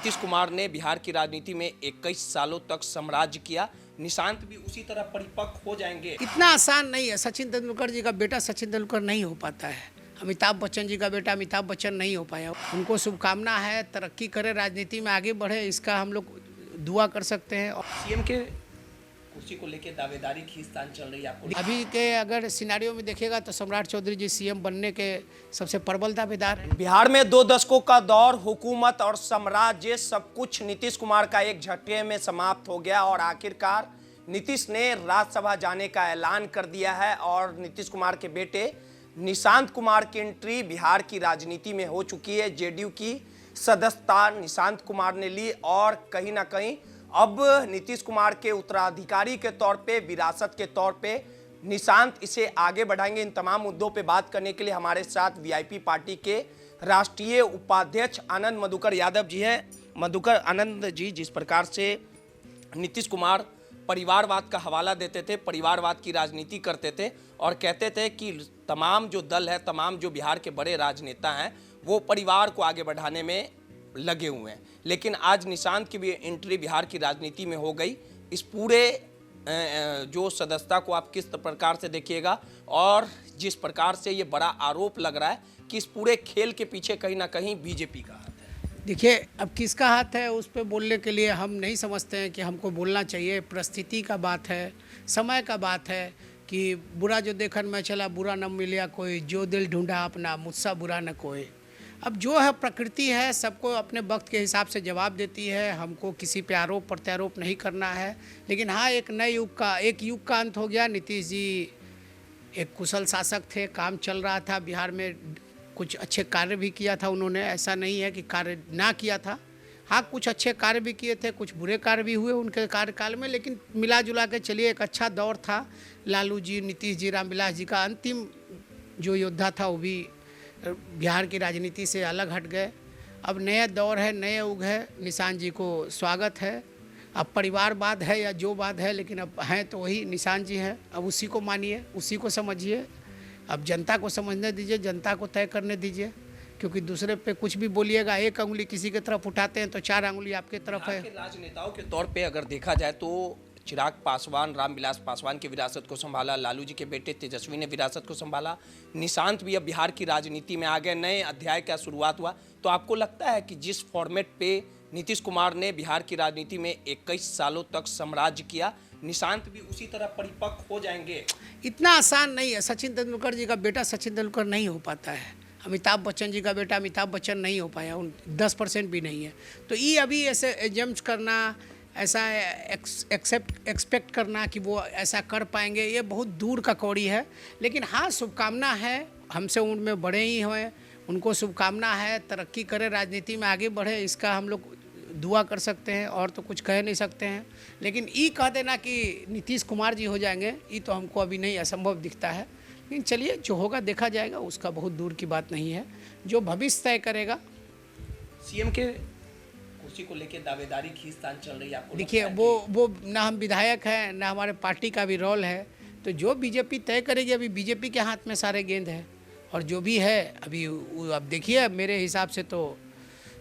नीतीश कुमार ने बिहार की राजनीति में 21 सालों तक साम्राज्य किया, निशांत भी उसी तरह परिपक्व हो जाएंगे। इतना आसान नहीं है। सचिन तेंदुलकर जी का बेटा सचिन तेंदुलकर नहीं हो पाता है। अमिताभ बच्चन जी का बेटा अमिताभ बच्चन नहीं हो पाया। उनको शुभकामना है, तरक्की करे, राजनीति में आगे बढ़े, इसका हम लोग दुआ कर सकते हैं। सीएम के कुर्सी को लेकर दावेदारी खींचतान चल रही है आपको? अभी के अगर सिनारियो में देखेगा तो सम्राट चौधरी जी सीएम बनने के सबसे प्रबल दावेदार हैं। बिहार में 2 दशकों का दौर हुकूमत और साम्राज्य सब कुछ नीतीश कुमार का एक झटके में समाप्त हो गया और आखिरकार नीतीश ने राज्यसभा जाने का ऐलान कर दिया है और नीतीश कुमार के बेटे निशांत कुमार की एंट्री बिहार की राजनीति में हो चुकी है। जेडीयू की सदस्यता निशांत कुमार ने ली और कहीं ना कहीं अब नीतीश कुमार के उत्तराधिकारी के तौर पे, विरासत के तौर पे निशांत इसे आगे बढ़ाएंगे। इन तमाम मुद्दों पे बात करने के लिए हमारे साथ वीआईपी पार्टी के राष्ट्रीय उपाध्यक्ष आनंद मधुकर यादव जी हैं। मधुकर आनंद जी, जिस प्रकार से नीतीश कुमार परिवारवाद का हवाला देते थे, परिवारवाद की राजनीति करते थे और कहते थे कि तमाम जो दल है, तमाम जो बिहार के बड़े राजनेता हैं, वो परिवार को आगे बढ़ाने में लगे हुए हैं, लेकिन आज निशांत की भी एंट्री बिहार की राजनीति में हो गई। इस पूरे जो सदस्यता को आप किस प्रकार से देखिएगा और जिस प्रकार से ये बड़ा आरोप लग रहा है कि इस पूरे खेल के पीछे कहीं ना कहीं बीजेपी का हाथ है। देखिए, अब किसका हाथ है उस पर बोलने के लिए हम नहीं समझते हैं कि हमको बोलना चाहिए। परिस्थिति का बात है, समय का बात है कि बुरा जो देखन में चला बुरा न मिलिया कोई, जो दिल ढूंढा अपना मुझसा बुरा न कोई। अब जो है प्रकृति है, सबको अपने वक्त के हिसाब से जवाब देती है। हमको किसी पे आरोप प्रत्यारोप नहीं करना है, लेकिन हाँ, एक युग का अंत हो गया। नीतीश जी एक कुशल शासक थे, काम चल रहा था बिहार में, कुछ अच्छे कार्य भी किया था उन्होंने, ऐसा नहीं है कि कार्य ना किया था। हाँ, कुछ अच्छे कार्य भी किए थे, कुछ बुरे कार्य भी हुए उनके कार्यकाल में, लेकिन मिला जुला के चलिए एक अच्छा दौर था। लालू जी, नीतीश जी, रामविलास जी का अंतिम जो योद्धा था वो भी बिहार की राजनीति से अलग हट गए। अब नया दौर है, नए युग है। निशांत जी को स्वागत है। अब परिवारवाद है या जो बात है, लेकिन अब हैं तो वही निशांत जी हैं। अब उसी को मानिए, उसी को समझिए। अब जनता को समझने दीजिए, जनता को तय करने दीजिए, क्योंकि दूसरे पे कुछ भी बोलिएगा, एक अंगुली किसी की तरफ उठाते हैं तो 4 अंगुली आपके तरफ है। राजनेताओं के तौर पे अगर देखा जाए तो चिराग पासवान, रामविलास पासवान की विरासत को संभाला, लालू जी के बेटे तेजस्वी ने विरासत को संभाला, निशांत भी अब बिहार की राजनीति में आ गए, नए अध्याय का शुरुआत हुआ। तो आपको लगता है कि जिस फॉर्मेट पे नीतीश कुमार ने बिहार की राजनीति में 21 सालों तक साम्राज्य किया, निशांत भी उसी तरह परिपक्व हो जाएंगे? इतना आसान नहीं है। सचिन तेंदुलकर जी का बेटा सचिन तेंदुलकर नहीं हो पाता है। अमिताभ बच्चन जी का बेटा अमिताभ बच्चन नहीं हो पाया, 10% भी नहीं है। तो ये अभी ऐसे एजम्प्ट करना, ऐसा एक्सपेक्ट करना कि वो ऐसा कर पाएंगे, ये बहुत दूर का कौड़ी है। लेकिन हाँ, शुभकामना है, हमसे उम्र में बड़े ही हुए, उनको शुभकामना है, तरक्की करे, राजनीति में आगे बढ़े, इसका हम लोग दुआ कर सकते हैं और तो कुछ कह नहीं सकते हैं। लेकिन ये कह देना कि नीतीश कुमार जी हो जाएंगे, ये तो हमको अभी नहीं, असंभव दिखता है। लेकिन चलिए, जो होगा देखा जाएगा, उसका बहुत दूर की बात नहीं है, जो भविष्य तय करेगा। सीएम के कुर्सी को लेकर दावेदारी खींचतान चल रही है आपको? देखिए, वो ना हम विधायक हैं, ना हमारे पार्टी का भी रोल है, तो जो बीजेपी तय करेगी, अभी बीजेपी के हाथ में सारे गेंद है। और जो भी है अभी, अब देखिए, मेरे हिसाब से तो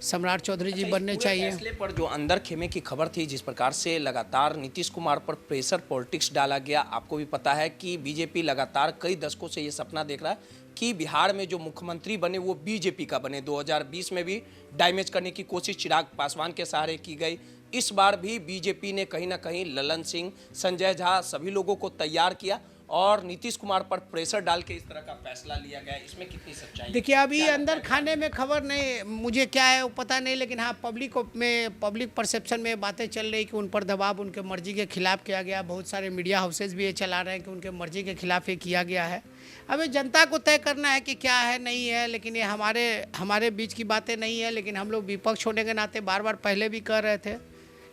सम्राट चौधरी जी बनने चाहिए। फैसले पर जो अंदर खेमे की खबर थी, जिस प्रकार से लगातार नीतीश कुमार पर प्रेशर पॉलिटिक्स डाला गया, आपको भी पता है कि बीजेपी लगातार कई दशकों से ये सपना देख रहा है कि बिहार में जो मुख्यमंत्री बने वो बीजेपी का बने। 2020 में भी डैमेज करने की कोशिश चिराग पासवान के सहारे की गई। इस बार भी बीजेपी ने कहीं ना कहीं ललन सिंह, संजय झा, सभी लोगों को तैयार किया और नीतीश कुमार पर प्रेशर डाल के इस तरह का फैसला लिया गया। इसमें कितनी सच्चाई? देखिए, अभी अंदर खाने में खबर नहीं, मुझे क्या है वो पता नहीं, लेकिन हाँ, पब्लिक परसेप्शन में बातें चल रही कि उन पर दबाव उनके मर्जी के खिलाफ किया गया। बहुत सारे मीडिया हाउसेज भी ये चला रहे हैं कि उनके मर्जी के खिलाफ ये किया गया है। अभी जनता को तय करना है कि क्या है, नहीं है। लेकिन ये हमारे बीच की बातें नहीं है। लेकिन हम लोग विपक्ष होने के नाते बार बार पहले भी कह रहे थे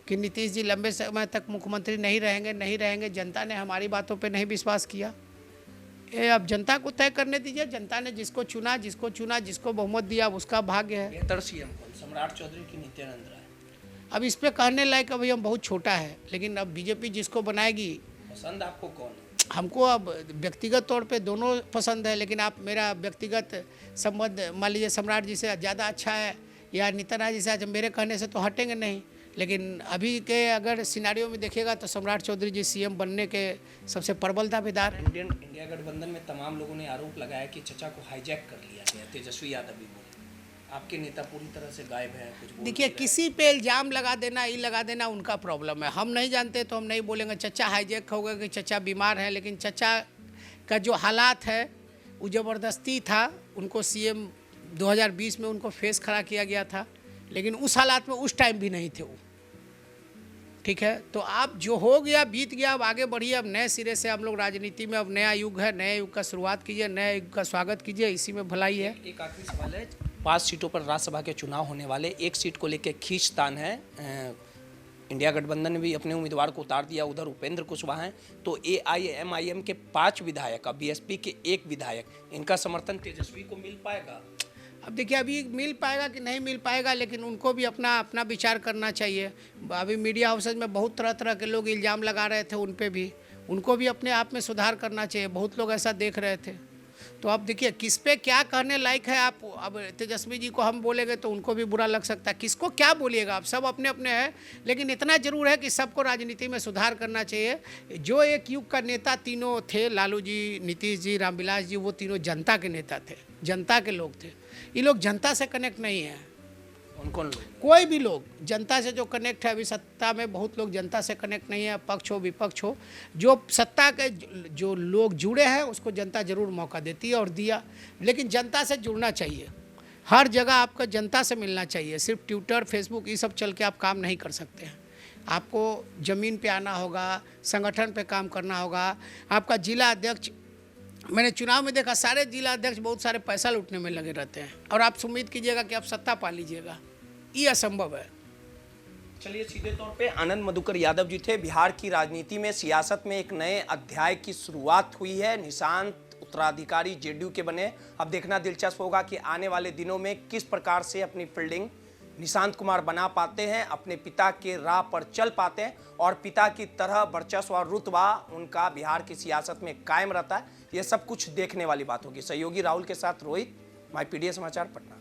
कि नीतीश जी लंबे समय तक मुख्यमंत्री नहीं रहेंगे। जनता ने हमारी बातों पे नहीं विश्वास किया। ये अब जनता को तय करने दीजिए। जनता ने जिसको चुना, जिसको बहुमत दिया, उसका भाग्य है। बेहतर सीएम कौन, सम्राट चौधरी की नित्यानंद राय? अब इस पे कहने लायक अभी हम बहुत छोटा है, लेकिन अब बीजेपी जिसको बनाएगी। पसंद आपको कौन? हमको अब व्यक्तिगत तौर पे दोनों पसंद है, लेकिन आप मेरा व्यक्तिगत संबंध मान लीजिए सम्राट जी से ज़्यादा अच्छा है या नितिन जैसा मेरे कहने से तो हटेंगे नहीं, लेकिन अभी के अगर सिनारियो में देखिएगा तो सम्राट चौधरी जी सीएम बनने के सबसे प्रबल दावेदार हैं। इंडिया गठबंधन में तमाम लोगों ने आरोप लगाया कि चचा को हाईजैक कर लिया गया, तेजस्वी यादव भी बोले, आपके नेता पूरी तरह से गायब है, कुछ बोल देखिए, नहीं रहे। किसी पे इल्ज़ाम लगा देना, ये लगा देना उनका प्रॉब्लम है। हम नहीं जानते तो हम नहीं बोलेंगे चचा हाईजैक होगा कि चचा बीमार है, लेकिन चचा का जो हालात है वो ज़बरदस्ती था। उनको सीएम 2020 में उनको फेस खड़ा किया गया था, लेकिन उस हालात में उस टाइम भी नहीं थे वो। ठीक है, तो आप जो हो गया बीत गया, अब आगे बढ़िए। अब नए सिरे से हम लोग राजनीति में, अब नया युग है, नए युग का शुरुआत कीजिए, नए युग का स्वागत कीजिए, इसी में भलाई है। एक आखिरी सवाल है, 5 सीटों पर राज्यसभा के चुनाव होने वाले, एक सीट को लेकर खींचतान है। इंडिया गठबंधन ने भी अपने उम्मीदवार को उतार दिया, उधर उपेंद्र कुशवाहा हैं, तो AIMIM के 5 विधायक, अब BSP के 1 विधायक, इनका समर्थन तेजस्वी को मिल पाएगा? अब देखिए, अभी मिल पाएगा कि नहीं मिल पाएगा, लेकिन उनको भी अपना अपना विचार करना चाहिए। अभी मीडिया हाउसेज में बहुत तरह तरह के लोग इल्ज़ाम लगा रहे थे, उन पे भी, उनको भी अपने आप में सुधार करना चाहिए। बहुत लोग ऐसा देख रहे थे। तो अब देखिए, किस पे क्या कहने लायक है। आप अब तेजस्वी जी को हम बोलेंगे तो उनको भी बुरा लग सकता है, किसको क्या बोलिएगा आप, सब अपने अपने हैं। लेकिन इतना जरूर है कि सबको राजनीति में सुधार करना चाहिए। जो एक युग का नेता तीनों थे, लालू जी, नीतीश जी, रामविलास जी, वो तीनों जनता के नेता थे, जनता के लोग थे। ये लोग जनता से कनेक्ट नहीं है। कौन लोग? कोई भी लोग जनता से जो कनेक्ट है, अभी सत्ता में बहुत लोग जनता से कनेक्ट नहीं है, पक्ष हो विपक्ष हो। जो सत्ता के जो लोग जुड़े हैं उसको जनता ज़रूर मौका देती है और दिया, लेकिन जनता से जुड़ना चाहिए। हर जगह आपको जनता से मिलना चाहिए। सिर्फ ट्विटर, फेसबुक ये सब चल के आप काम नहीं कर सकते हैं। आपको ज़मीन पे आना होगा, संगठन पे काम करना होगा। आपका जिला अध्यक्ष, मैंने चुनाव में देखा, सारे जिला अध्यक्ष बहुत सारे पैसा लूटने में लगे रहते हैं, और आप उम्मीद कीजिएगा कि आप सत्ता पा लीजिएगा, ये असंभव है। चलिए, सीधे तौर पे आनंद मधुकर यादव जी थे। बिहार की राजनीति में, सियासत में एक नए अध्याय की शुरुआत हुई है। निशांत उत्तराधिकारी JDU के बने। अब देखना दिलचस्प होगा कि आने वाले दिनों में किस प्रकार से अपनी फील्डिंग निशांत कुमार बना पाते हैं, अपने पिता के राह पर चल पाते हैं, और पिता की तरह वर्चस्व और रुतबा उनका बिहार की सियासत में कायम रहता है। ये सब कुछ देखने वाली बात होगी। सहयोगी राहुल के साथ रोहित, MyPDA समाचार, पटना।